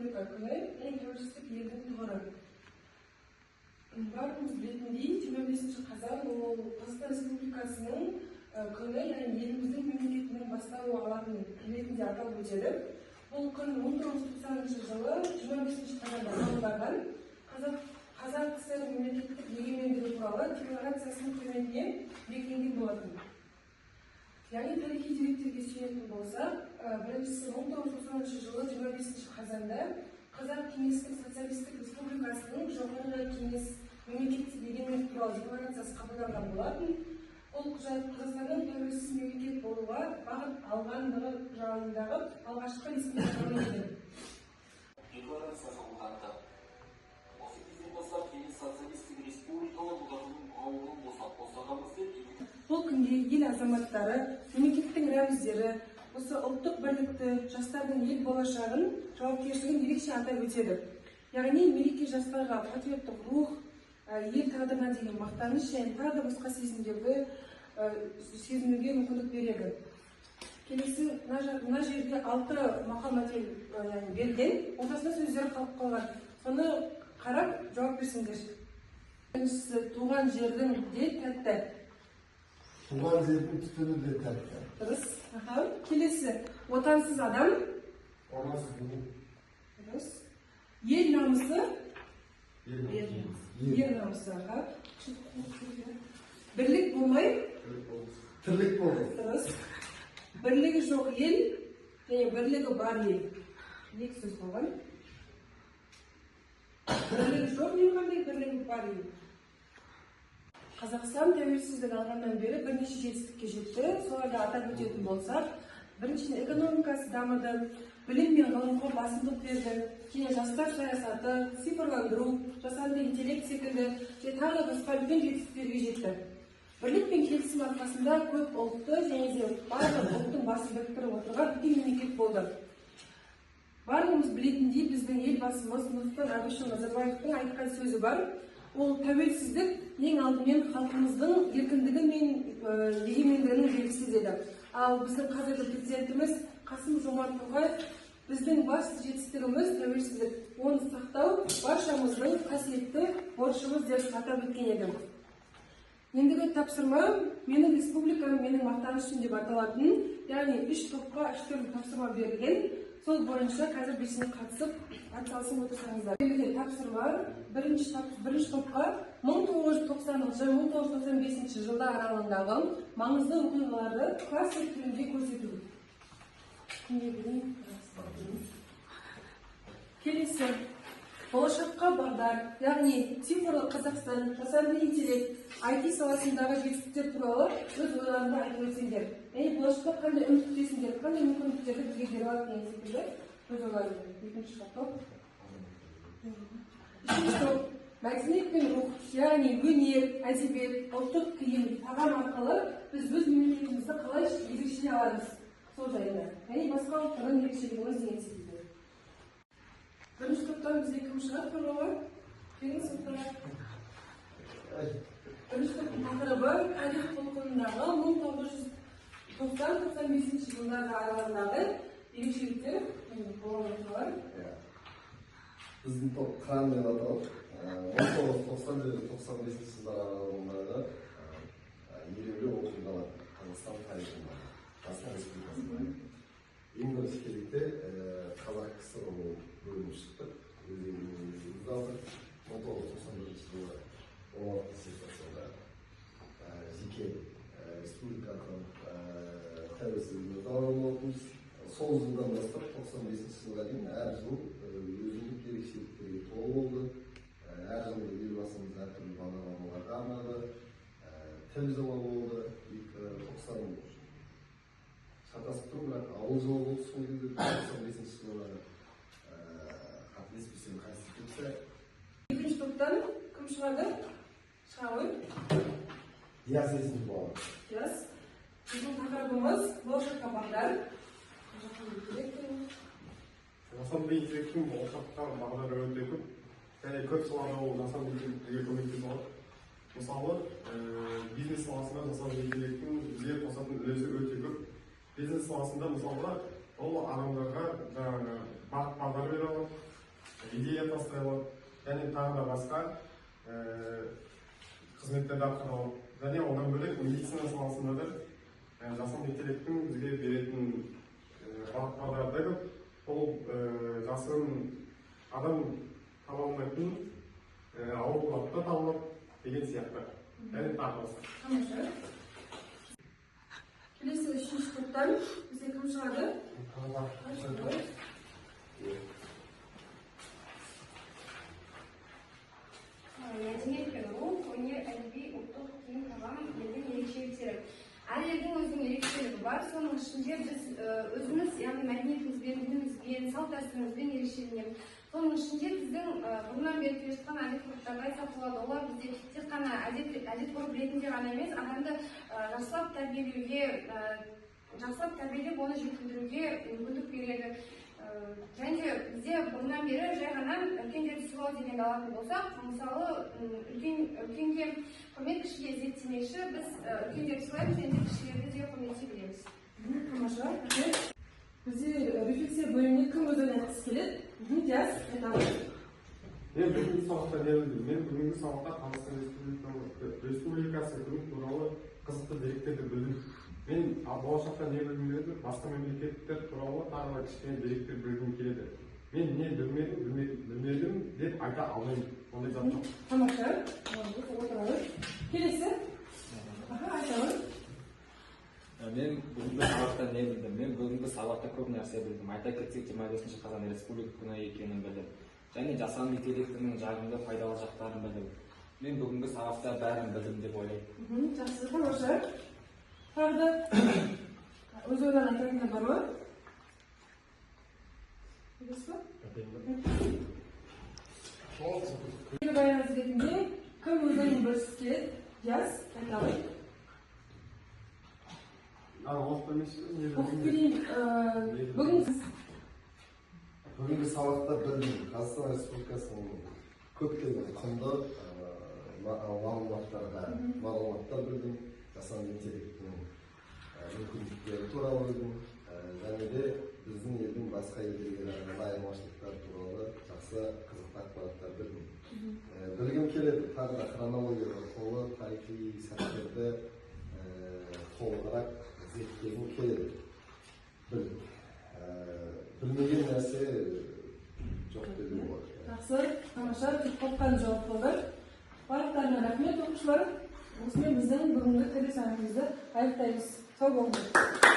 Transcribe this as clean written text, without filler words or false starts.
Республика күні ең тәуелсіздік елдің тұғыры. Бәріміз білетіндей, 25 қазан ол Қазақстан Республикасының күні, яғни еліміздің мемлекетінің басталуы алатын ретінде аталып өтеді. Бұл күн 1990 жылы 25 қазанда қабылданған Қазақ КСР мемлекеттік егемендігі туралы декларациясының көмегіне бекітілген болатын. Яғни тарихи деректерге сүйенетін болсақ, біріншісі 1990 жылы 25 қазанда Қазақ Кеңестік Социалистік Республикасының жоғарғы кеңес мемлекеттік егемендік туралы декларациясы қабылданған болатын. Ол құжат Қазақстанның тәуелсіз мемлекет болуға бағыт алғандығы жайындағы алғашқы ресми документ. Декларация қабылданды. Осы кезден бастап Кеңес Социалистік Республикалық одағының ауылын босағамызды. Бұл күнде ел азаматтары, мемлекеттің рәміздері, осы ұлттық бірлікті, жастардың ел болашағын, жауапкершілігін ерекше атап өтеді. Яғни мереке жастарға патриоттық рух, ел тағдырына деген мақтаныш және тағы да басқа сезімдерді сезінуге мүмкіндік береді. Келесі, мына жерде 6 мақал-мәтел берген, ортасында сөздері қалып қалған. Соны қарап жауап берсеңдер. Біріншісі, туған жердің де тәтті. Туған жердің түтіні де тәтті. Дұрыс. Келесі, отансыз адам. Орнасыз болу. Дұрыс. Ел намысы. Ер намысы. Бірлік болмай. Тірлік болу. Дұрыс. Бірлігі жоқ ел, және бірлігі бар ел. Екі сөз болған. Бірлігі жоқ ел қандай, бірлігі бар ел. Қазақстан тәуелсіздік алғаннан бері бірнеше жетістікке жетті. Соларды атап өтетін болсақ, біріншіден экономикасы дамыды, білім мен ғылымға басымдық берді, және жастар саясаты, цифрландыру, жасанды интеллект секілді, және тағы басқа үлкен жетістіктерге жетті. Бірлік пен келісім арқасында көп ұлтты және де барлық ұлттың басын біріктіріп отырған үлкен мемлекет болды. Барлығымыз білетіндей, біздің елбасымыз Нұрсұлтан Әбішұлы Назарбаевтың айтқан сөзі бар. Ол тәуелсіздік ең алдымен халқымыздың еркіндігі мен егемендігінің белгісі деді. Ал біздің қазіргі президентіміз Қасым-Жомарт Тоқаев біздің басты жетістігіміз тәуелсіздік. Оны сақтау баршамыздың қасиетті борышымыз деп атап өткен еді. Ендігі тапсырма менің республикам, менің мақтанышым деп аталатын, яғни 3 топқа 3 түрлі тапсырма берілген. Сол бойынша қазір белсене қатысып, атсалысып отырсаңыздар. Тапсырма бірінші топқа 1990-1995 жылдар аралығындағы маңызды оқиғаларды классик түрінде көрсету. Келесі, болашаққа бағдар, яғни цифрлы Қазақстан, жасанды интеллект, IT саласындағы жетістіктер туралы өз ойларында айтып өтсеңдер. Яғни болашақта қандай үміт күтесіңдер, қандай мүмкіндіктерді бізге бере алатын секілді өз ойларында. Екінші топ. Үшінші топ, мәдениет пен рух, яғни өнер, әдебиет, ұлттық киім, тағам арқылы біз өз мемлекетімізді қалай ерекшелей аламыз. Сол жайында. Яғни басқа ұлттардың ерекшелігіміз деген секілді. Бірінші топтан бізге кім шығады қорғауға? Келіңіз отырайық. Бірінші топтың тақырыбы тарих толқынындағы 1990-95 жылдар аралығындағы ерекшеліктер болғандар. Біздің топ Қыран деп аталып, 1990-95 жылдар аралығындағы елеулі оқиғалар Қазақстан тарихында, Қазақстан Республикасында. Ең бірінші кезекте Қазақ КСР бөлініп шықты. Өзімізді алдық. 1991 жылы 16 сессиясында жеке республиканың тәуелсіздігімізді алған болатынбыз. Сол жылдан бастап 95 жылға дейін әр жыл өзіндік ерекшеліктерге толы болды. Әр жылы елбасымыз әртүрлі бағдарламаларға арнады. Телевизиялар болды. 90 шатасып тұр, бірақ ауыл жылы болды сол кезде 95 жылы қателеспесем Конституция. Екінші топтан кім шығады? Шыға ғой? Диас есімді болады. Диас. Біздің тақырыбымыз болашаққа бағдар. Жасанды интеллекттің болашаққа бағдары өте көп. Және көп салада ол жасанды интеллектке көмекке болады. Мысалы, бизнес саласында жасанды интеллекттің бізге қосатын үлесі өте көп. Бизнес саласында мысалға ол адамдарға бағдар бере алады. идея постройлар, және тағы да басқа қызметтерді атқару. Және одан бөлек медицина саласында да жасанды интеллекттің бізге беретін бағыттары көп. Ол жасырын адам таба алмайтын ауруларды табылып деген сияқты. Және тағы басқа. Тамаша. Келесі үшінші топтан бізде кім шығады? Мәдениет пен рух, өнер, әдеби, ұлттық киім тағам елдің ерекшеліктері. Әр елдің өзінің ерекшелігі бар. Соның ішінде біз өзіміз, яғни мәдениетімізбен, дінімізбен, салт дәстүрімізбен ерекшеленеміз. Соның ішінде біздің бұрыннан бері келе жатқан әдет-ғұрыптарды айтсақ болады. Олар бізде тек қана әдет-ғұрып ретінде ғана емес, адамды жақсылап тәрбиелеп, оны жетілдіруге мүмкіндік береді. Және бізде бұрыннан бері жай ғана үлкендерді сыйлау дегенді алатын болсақ, мысалы үлкенге құрмет, кішіге ізет демекші, біз үлкендерді сыйлаймыз, енді кішілерді де құрметтей білеміз. Тамаша. Бізде рефлексия бөліміне кім өзін айтқысы келеді? Диас, айтамын. Мен бүгінгі сабақта не білдім? Мен бүгінгі сабақта Қазақстан Республикасы күні туралы қызықты деректерді білдім. Мен болашақта не білгім келеді? Басқа мемлекеттер туралы тағы да кішкене деректер білгім келеді. Мен не білмедім деп айта алмаймын. Ондай зат жоқ. Тамаша. Отырады. Келесі. Айтамын. Мен бүгінгі сабақта не білдім? Мен бүгінгі сабақта көп нәрсе білдім. Айта кетсек, 25 қазан республика күні екенін білдім. Және жасанды интеллектінің жағымды пайдалы жақтарын білдім. Мен бүгінгі сабақта бәрін білдім деп ойлаймын. Жақсы, тамаша. Тағы да өз ойларын айтатындар бар ма? Баяғыз ретінде кім өз ойын бөліскісі келеді? Диас, айтамын. Оқып берейін. Бүгінгі сабақта білдім. Қазақстан Республикасының көптеген құнды мағлұматтар білдім. Жасанды интеллекттің мүмкіндіктері туралы білдім. Және де біздің елдің басқа елдерге айырмашылықтары туралы жақсы қызықты ақпараттар білдім. Білгім келеді, тағы да хронологияға толы тарихи сәттерді толығырақ зерттегім келеді. Білмеген нәрсе жоқ деуге болады. Жақсы, тамаша, қорққан жауап болды. Барлықтарына рахмет, оқушылар. Осымен біздің бүгінгі тіл сағатымызды аяқтаймыз. Сау болыңыздар.